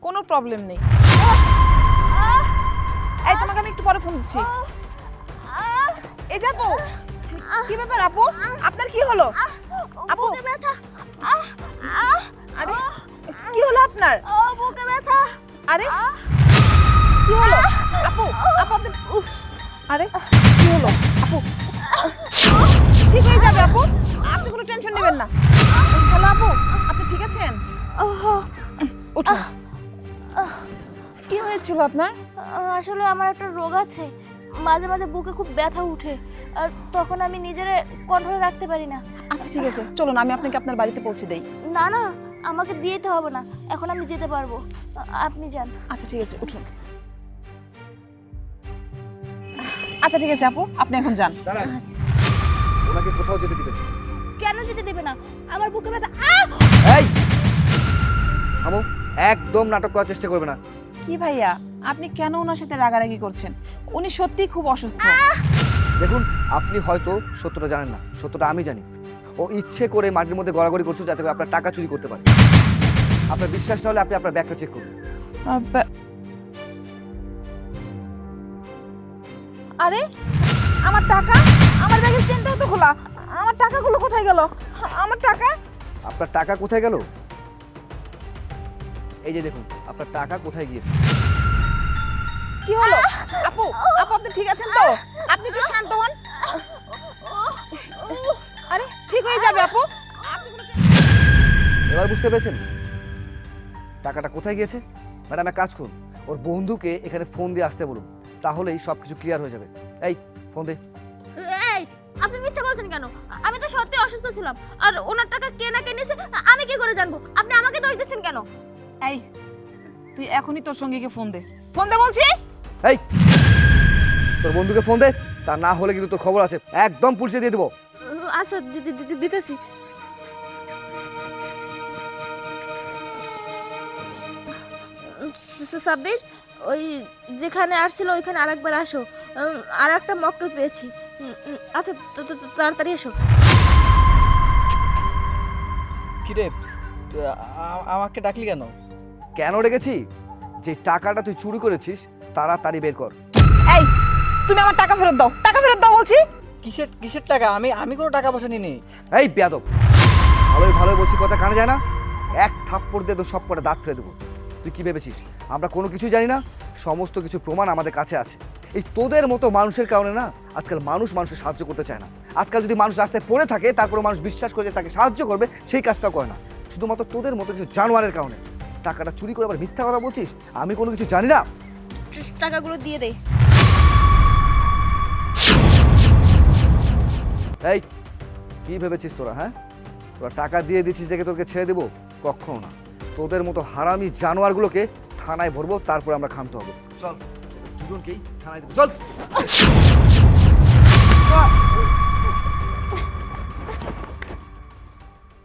কোনো প্রবলেম নেই। এই তোমাকে আমি একটু পরে ফোন দিচ্ছি। এই যে আপু, কি ব্যাপার আপু, আপনার কি হলো? আপু বুকে ব্যথা। আরে কি হলো আপনার? বুকে ব্যথা। আরে কি হলো আপু? আপু আপনি উফ, আরে কি হলো আপু? ঠিক হয়ে যাবে আপু, আপনি কোনো টেনশন নেবেন না। হ্যালো আপু, আপনি ঠিক আছেন? উঠুন। কি হয়েছিল আপনার? আসলে আমার একটা রোগ আছে, মাঝে মাঝে বুকে খুব ব্যথা উঠে, আর তখন আমি নিজেরে কন্ট্রোলে রাখতে পারি না। আচ্ছা ঠিক আছে, চলুন আমি আপনাকে আপনার বাড়িতে পৌঁছে দেই। না না, আমাকে দিতে হবে না, এখন আমি যেতে পারবো, আপনি যান। আচ্ছা ঠিক আছে, উঠুন। আচ্ছা ঠিক আছে আপু, আপনি এখন যান। দাঁড়ান, আচ্ছা। ওনাকে কোথাও যেতে দিবেন না। কেন যেতে দেবে না? আমার বুকে ব্যথা। এই থামো, একদম নাটক করার চেষ্টা করবে না। কি ভাইয়া, আপনি কেন ওনার সাথে রাগারাগি করছেন? উনি সত্যিই খুব অসুস্থ। দেখুন, আপনি হয়তো সত্যটা জানেন না, সত্যটা আমি জানি। ও ইচ্ছে করে মাটির মধ্যে গড়াগড়ি করছে যাতে করে আপনার টাকা চুরি করতে পারে। আপনার বিশ্বাস না হলে আপনি আপনার ব্যাগটা চেক করুন। আরে আমার টাকা, আমার ব্যাগের চেনটাও তো খোলা। আমার টাকাগুলো কোথায় গেল? আমার টাকা? আপনার টাকা কোথায় গেল? এই যে দেখুন, আপনার টাকা কোথায় গিয়েছে। কি হলো আপু? আপু আপনি ঠিক আছেন তো? আপনি একটু শান্ত হন। আরে ঠিক হয়ে যাবে আপু। এবার বুঝতে পেরেছেন টাকাটা কোথায় গিয়েছে? ম্যাডাম এক কাজ করুন, ওর বন্ধুকে এখানে ফোন দিয়ে আসতে বলুন, তাহলেই সব কিছু ক্লিয়ার হয়ে যাবে। এই ফোন দে। এই, আপনি মিথ্যা বলছেন কেন? আমি তো সত্যি অসুস্থ ছিলাম, আর ওনার টাকা কে না কে নিয়েছে আমি কি করে জানবো? আপনি আমাকে দোষ দিচ্ছেন কেন? এই তুই এখনই তোর সঙ্গীকে ফোন দে। ফোন দে বলছি। এই তোর বন্ধুকে ফোন দে, তা না হলে কিন্তু তোর খবর আছে, একদম পুলিশে দিয়ে দেবো। আচ্ছা দিতেছি। সাব্বির, ওই যেখানে আসছিল ওইখানে আরেকবার আসো, আর একটা মক্কেল পেয়েছি। আচ্ছা তাড়াতাড়ি এসো। কিরে, তুই আমাকে ডাকলি কেন? কেন রেখেছি? যে টাকাটা তুই চুরি করেছিস তাড়াতাড়ি বের কর। এই তুমি আমার টাকা ফেরত দাও, টাকা ফেরত দাও বলছি। কিসের কিসের টাকা? আমি কোনো টাকা পয়সা নিইনি। এই বেয়াদব, ভালোই ভালোই বলছি, কথা কানে যায় না? এক থাপ্পড় দিয়ে তো সব কটা দাঁত ফেলে দেবো। তুই কি ভেবেছিস আমরা কোনো কিছু জানি না? সমস্ত কিছু প্রমাণ আমাদের কাছে আছে। এই তোদের মতো মানুষের কারণে না আজকাল মানুষ মানুষকে সাহায্য করতে চায় না। আজকাল যদি মানুষ রাস্তায় পড়ে থাকে তারপরে মানুষ বিশ্বাস করে যে তাকে সাহায্য করবে, সেই কাজটাও করে না। শুধুমাত্র তোদের মতো কিছু জানোয়ারের কারণে। টাকাটা চুরি করে আবার মিথ্যা কথা বলছিস আমি কোনো কিছু জানি না। টাকাগুলো দিয়ে দে। এই কি ভেবেছিস তোরা? হ্যাঁ, তোরা টাকা দিয়ে দিচ্ছিস দেখে তোকে ছেড়ে দেবো? কখনো না। তোদের মতো হারামি জানোয়ারগুলোকে থানায় ভরবো, তারপর আমরা ক্ষান্ত হবো। চল দুজনকেই থানায় দেবো, চল।